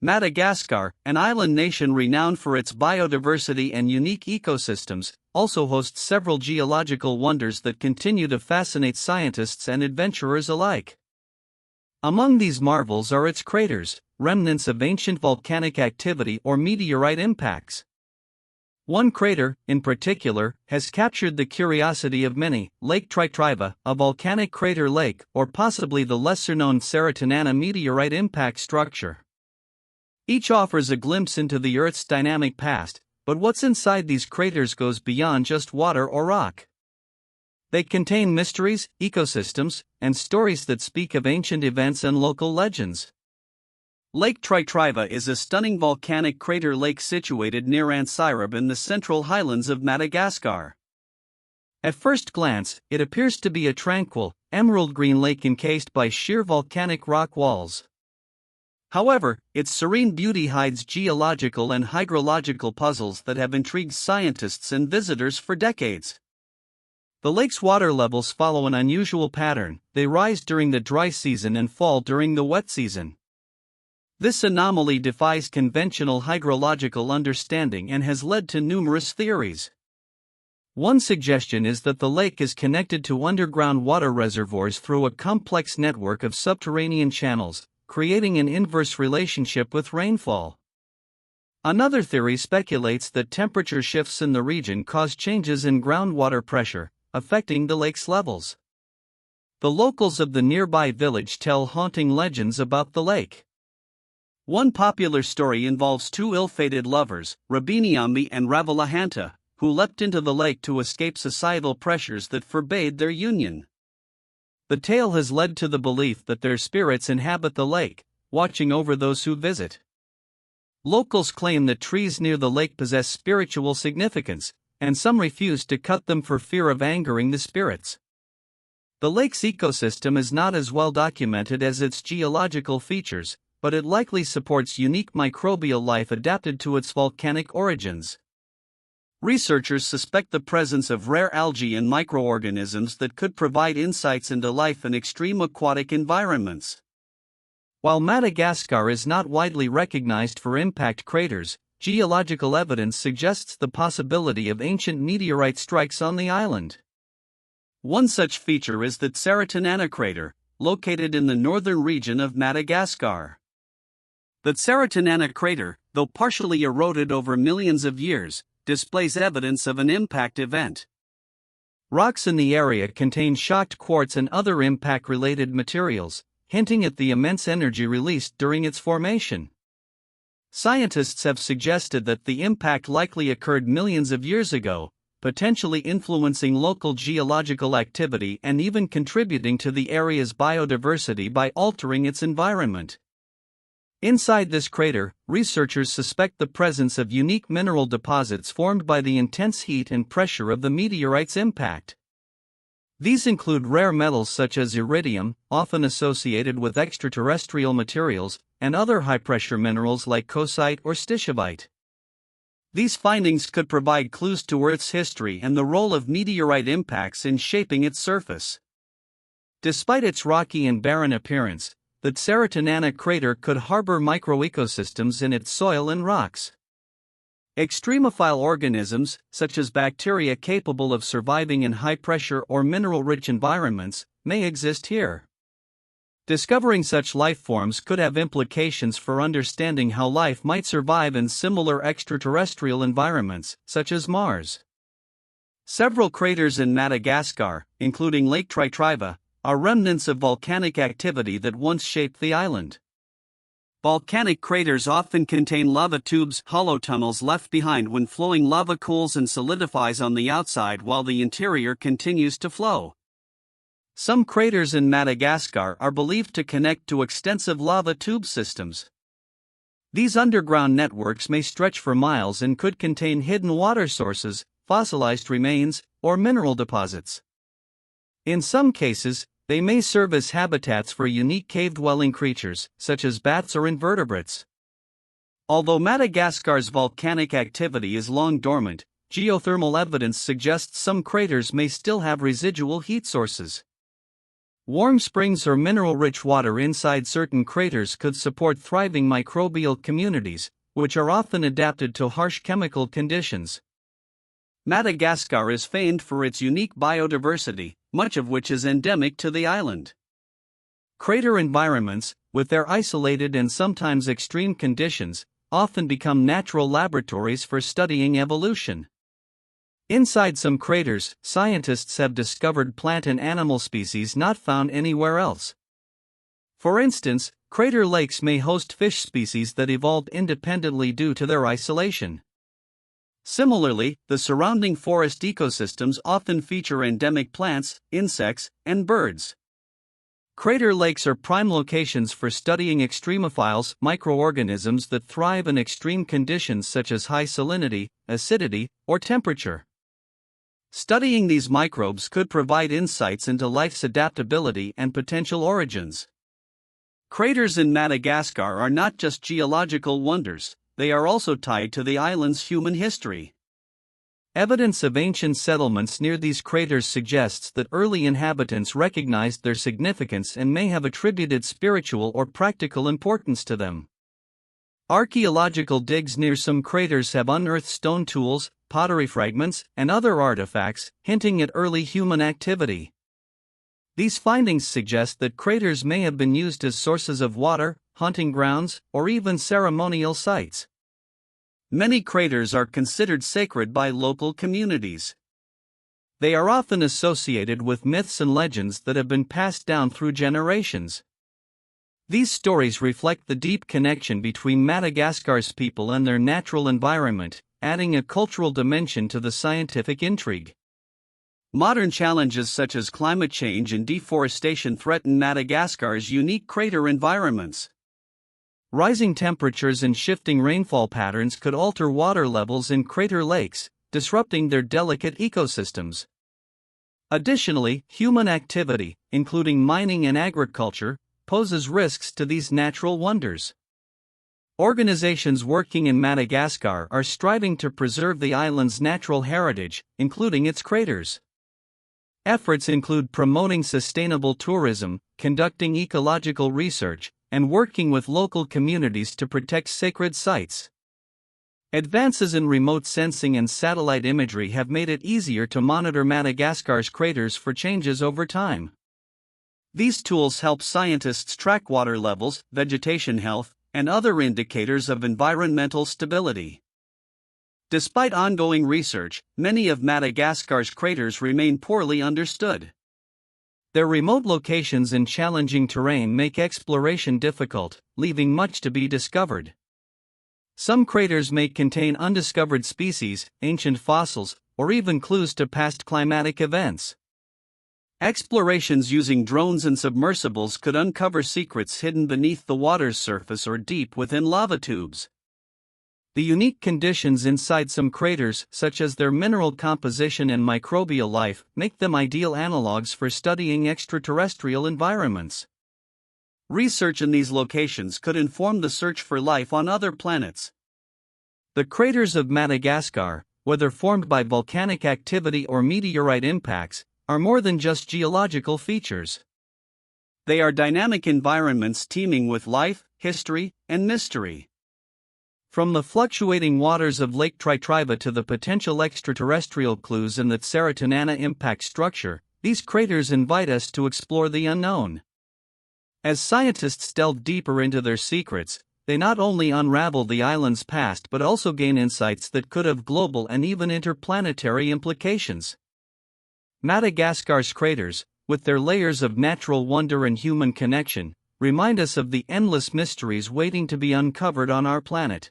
Madagascar, an island nation renowned for its biodiversity and unique ecosystems, also hosts several geological wonders that continue to fascinate scientists and adventurers alike. Among these marvels are its craters, remnants of ancient volcanic activity or meteorite impacts. One crater, in particular, has captured the curiosity of many: Lake Tritriva, a volcanic crater lake, or possibly the lesser-known Serotinana meteorite impact structure. Each offers a glimpse into the Earth's dynamic past, but what's inside these craters goes beyond just water or rock. They contain mysteries, ecosystems, and stories that speak of ancient events and local legends. Lake Tritriva is a stunning volcanic crater lake situated near Antsirabe in the central highlands of Madagascar. At first glance, it appears to be a tranquil, emerald-green lake encased by sheer volcanic rock walls. However, its serene beauty hides geological and hydrological puzzles that have intrigued scientists and visitors for decades. The lake's water levels follow an unusual pattern: they rise during the dry season and fall during the wet season. This anomaly defies conventional hydrological understanding and has led to numerous theories. One suggestion is that the lake is connected to underground water reservoirs through a complex network of subterranean channels, creating an inverse relationship with rainfall. Another theory speculates that temperature shifts in the region cause changes in groundwater pressure, affecting the lake's levels. The locals of the nearby village tell haunting legends about the lake. One popular story involves two ill-fated lovers, Rabiniambi and Ravalahanta, who leapt into the lake to escape societal pressures that forbade their union. The tale has led to the belief that their spirits inhabit the lake, watching over those who visit. Locals claim that trees near the lake possess spiritual significance, and some refuse to cut them for fear of angering the spirits. The lake's ecosystem is not as well documented as its geological features, but it likely supports unique microbial life adapted to its volcanic origins. Researchers suspect the presence of rare algae and microorganisms that could provide insights into life in extreme aquatic environments. While Madagascar is not widely recognized for impact craters, geological evidence suggests the possibility of ancient meteorite strikes on the island. One such feature is the Serotinana crater, located in the northern region of Madagascar. The Serotinana crater, though partially eroded over millions of years, displays evidence of an impact event. Rocks in the area contain shocked quartz and other impact-related materials, hinting at the immense energy released during its formation. Scientists have suggested that the impact likely occurred millions of years ago, potentially influencing local geological activity and even contributing to the area's biodiversity by altering its environment. Inside this crater, researchers suspect the presence of unique mineral deposits formed by the intense heat and pressure of the meteorite's impact. These include rare metals such as iridium, often associated with extraterrestrial materials, and other high-pressure minerals like coesite or stishovite. These findings could provide clues to Earth's history and the role of meteorite impacts in shaping its surface. Despite its rocky and barren appearance, the Serotinana crater could harbor microecosystems in its soil and rocks. Extremophile organisms, such as bacteria capable of surviving in high-pressure or mineral-rich environments, may exist here. Discovering such life forms could have implications for understanding how life might survive in similar extraterrestrial environments, such as Mars. Several craters in Madagascar, including Lake Tritriva, are remnants of volcanic activity that once shaped the island. Volcanic craters often contain lava tubes, hollow tunnels left behind when flowing lava cools and solidifies on the outside while the interior continues to flow. Some craters in Madagascar are believed to connect to extensive lava tube systems. These underground networks may stretch for miles and could contain hidden water sources, fossilized remains, or mineral deposits. In some cases, they may serve as habitats for unique cave-dwelling creatures, such as bats or invertebrates. Although Madagascar's volcanic activity is long dormant, geothermal evidence suggests some craters may still have residual heat sources. Warm springs or mineral-rich water inside certain craters could support thriving microbial communities, which are often adapted to harsh chemical conditions. Madagascar is famed for its unique biodiversity, much of which is endemic to the island. Crater environments, with their isolated and sometimes extreme conditions, often become natural laboratories for studying evolution. Inside some craters, scientists have discovered plant and animal species not found anywhere else. For instance, crater lakes may host fish species that evolved independently due to their isolation. Similarly, the surrounding forest ecosystems often feature endemic plants, insects, and birds. Crater lakes are prime locations for studying extremophiles, microorganisms that thrive in extreme conditions such as high salinity, acidity, or temperature. Studying these microbes could provide insights into life's adaptability and potential origins. Craters in Madagascar are not just geological wonders, they are also tied to the island's human history. Evidence of ancient settlements near these craters suggests that early inhabitants recognized their significance and may have attributed spiritual or practical importance to them. Archaeological digs near some craters have unearthed stone tools, pottery fragments, and other artifacts, hinting at early human activity. These findings suggest that craters may have been used as sources of water, hunting grounds, or even ceremonial sites. Many craters are considered sacred by local communities. They are often associated with myths and legends that have been passed down through generations. These stories reflect the deep connection between Madagascar's people and their natural environment, adding a cultural dimension to the scientific intrigue. Modern challenges such as climate change and deforestation threaten Madagascar's unique crater environments. Rising temperatures and shifting rainfall patterns could alter water levels in crater lakes, disrupting their delicate ecosystems. Additionally, human activity, including mining and agriculture, poses risks to these natural wonders. Organizations working in Madagascar are striving to preserve the island's natural heritage, including its craters. Efforts include promoting sustainable tourism, conducting ecological research, and working with local communities to protect sacred sites. Advances in remote sensing and satellite imagery have made it easier to monitor Madagascar's craters for changes over time. These tools help scientists track water levels, vegetation health, and other indicators of environmental stability. Despite ongoing research, many of Madagascar's craters remain poorly understood. Their remote locations and challenging terrain make exploration difficult, leaving much to be discovered. Some craters may contain undiscovered species, ancient fossils, or even clues to past climatic events. Explorations using drones and submersibles could uncover secrets hidden beneath the water's surface or deep within lava tubes. The unique conditions inside some craters, such as their mineral composition and microbial life, make them ideal analogs for studying extraterrestrial environments. Research in these locations could inform the search for life on other planets. The craters of Madagascar, whether formed by volcanic activity or meteorite impacts, are more than just geological features. They are dynamic environments teeming with life, history, and mystery. From the fluctuating waters of Lake Tritriva to the potential extraterrestrial clues in the Tsaratunana impact structure, these craters invite us to explore the unknown. As scientists delve deeper into their secrets, they not only unravel the island's past but also gain insights that could have global and even interplanetary implications. Madagascar's craters, with their layers of natural wonder and human connection, remind us of the endless mysteries waiting to be uncovered on our planet.